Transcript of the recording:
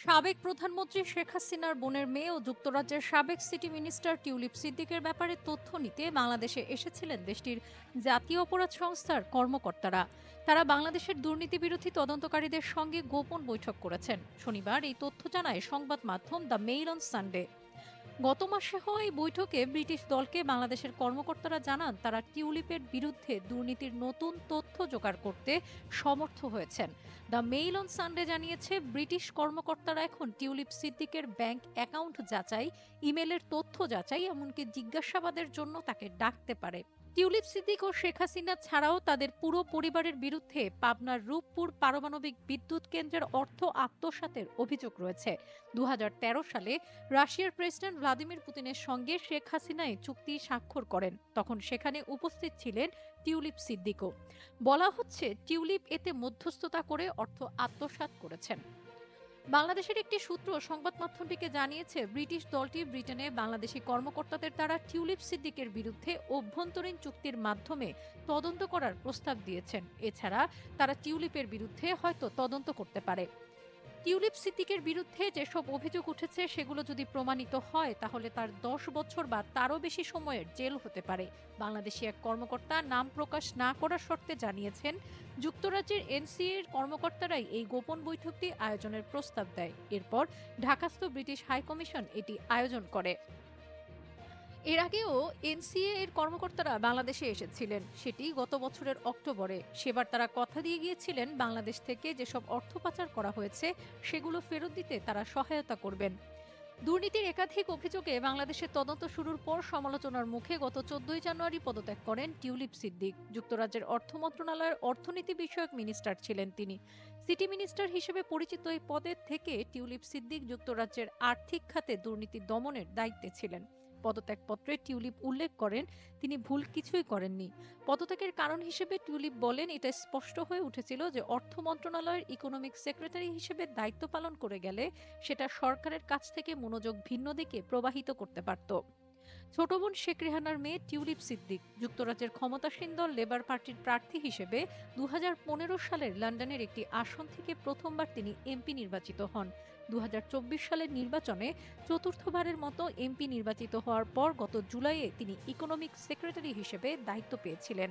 সাবেক প্রধানমন্ত্রী শেখ হাসিনার বোনের মেয়ে ও যুক্তরাজ্যের সাবেক সিটি মিনিস্টার টিউলিপ সিদ্দিকের ব্যাপারে তথ্য নিতে বাংলাদেশে এসেছিলেন দেশটির জাতীয় অপরাধ সংস্থার কর্মকর্তারা। তারা বাংলাদেশের দুর্নীতি বিরোধী তদন্তকারীদের সঙ্গে গোপন বৈঠক করেছেন। শনিবার এই তথ্য জানায় সংবাদ মাধ্যম দ্য মেইল অন সানডে। গত মাসে হওয়া এই বৈঠকে ব্রিটিশ দলকে বাংলাদেশের কর্মকর্তারা জানান তারা টিউলিপের বিরুদ্ধে দুর্নীতির নতুন তথ্য জোগাড় করতে সমর্থ হয়েছেন। দ্য মেইল অন সানডে জানিয়েছে ব্রিটিশ কর্মকর্তারা এখন টিউলিপ সিদ্দিকের ব্যাংক অ্যাকাউন্ট যাচাই, ইমেলের তথ্য যাচাই, এমনকি জিজ্ঞাসাবাদের জন্য তাকে ডাকতে পারে। টিউলিপ সিদ্দিক ও শেখ হাসিনা ছাড়াও তাদের পুরো পরিবারের বিরুদ্ধে পাবনার রূপপুর পারমাণবিক বিদ্যুৎ কেন্দ্রের অর্থ আত্মসাতের অভিযোগ রয়েছে। ২০১৩ সালে রাশিয়ার প্রেসিডেন্ট ভ্লাদিমির পুতিনের সঙ্গে শেখ হাসিনা এই চুক্তি স্বাক্ষর করেন। তখন সেখানে উপস্থিত ছিলেন টিউলিপ সিদ্দিকও। বলা হচ্ছে টিউলিপ এতে মধ্যস্থতা করে অর্থ আত্মসাৎ করেছেন। বাংলাদেশের একটি সূত্র সংবাদ মাধ্যমটিকে জানিয়েছে ব্রিটিশ দলটি ব্রিটেনে বাংলাদেশি কর্মকর্তাদের দ্বারা টিউলিপ সিদ্দিকের বিরুদ্ধে অভ্যন্তরীণ চুক্তির মাধ্যমে তদন্ত করার প্রস্তাব দিয়েছেন। এছাড়া তারা টিউলিপের বিরুদ্ধে হয়তো তদন্ত করতে পারে। টিউলিপ সিদ্দিকের বিরুদ্ধে যেসব অভিযোগ উঠেছে সেগুলো যদি প্রমাণিত হয় তাহলে তার ১০ বছর বা তারও বেশি সময়ের জেল হতে পারে। বাংলাদেশি এক কর্মকর্তা নাম প্রকাশ না করার শর্তে জানিয়েছেন যুক্তরাজ্যের এনসিএ এর কর্মকর্তারাই এই গোপন বৈঠকটি আয়োজনের প্রস্তাব দেয়। এরপর ঢাকাস্থ ব্রিটিশ হাইকমিশন এটি আয়োজন করে। এর আগেও এনসিএ এর কর্মকর্তারা বাংলাদেশে এসেছিলেন, সেটি গত বছরের অক্টোবরে। সেবার তারা কথা দিয়ে গিয়েছিলেন বাংলাদেশ থেকে যেসব অর্থ পাচার করা হয়েছে সেগুলো ফেরত দিতে তারা সহায়তা করবেন। দুর্নীতির একাধিক অভিযোগে বাংলাদেশের তদন্ত শুরুর পর সমালোচনার মুখে গত ১৪ জানুয়ারি পদত্যাগ করেন টিউলিপ সিদ্দিক। যুক্তরাজ্যের অর্থ মন্ত্রণালয়ের অর্থনীতি বিষয়ক মিনিস্টার ছিলেন তিনি। সিটি মিনিস্টার হিসেবে পরিচিত এই পদের থেকে টিউলিপ সিদ্দিক যুক্তরাজ্যের আর্থিক খাতে দুর্নীতি দমনের দায়িত্বে ছিলেন। পদত্যাগপত্রে টিউলিপ উল্লেখ করেন তিনি ভুল কিছুই করেননি। পদত্যাগের কারণ হিসেবে টিউলিপ বলেন এটা স্পষ্ট হয়ে উঠেছিল যে অর্থ মন্ত্রণালয়ের ইকোনমিক সেক্রেটারি হিসেবে দায়িত্ব পালন করে গেলে সেটা সরকারের কাছ থেকে মনোযোগ ভিন্ন দিকে প্রবাহিত করতে পারত। ছোট বোন শেখ রেহানার মেয়ে টিউলিপ সিদ্দিক যুক্তরাজ্যের ক্ষমতাসীন দল লেবার পার্টির প্রার্থী হিসেবে ২০১৫ সালের লন্ডনের একটি আসন থেকে প্রথমবার তিনি এমপি নির্বাচিত হন। ২০২৪ সালের নির্বাচনে চতুর্থবারের মতো এমপি নির্বাচিত হওয়ার পর গত জুলাইয়ে তিনি ইকোনমিক সেক্রেটারি হিসেবে দায়িত্ব পেয়েছিলেন।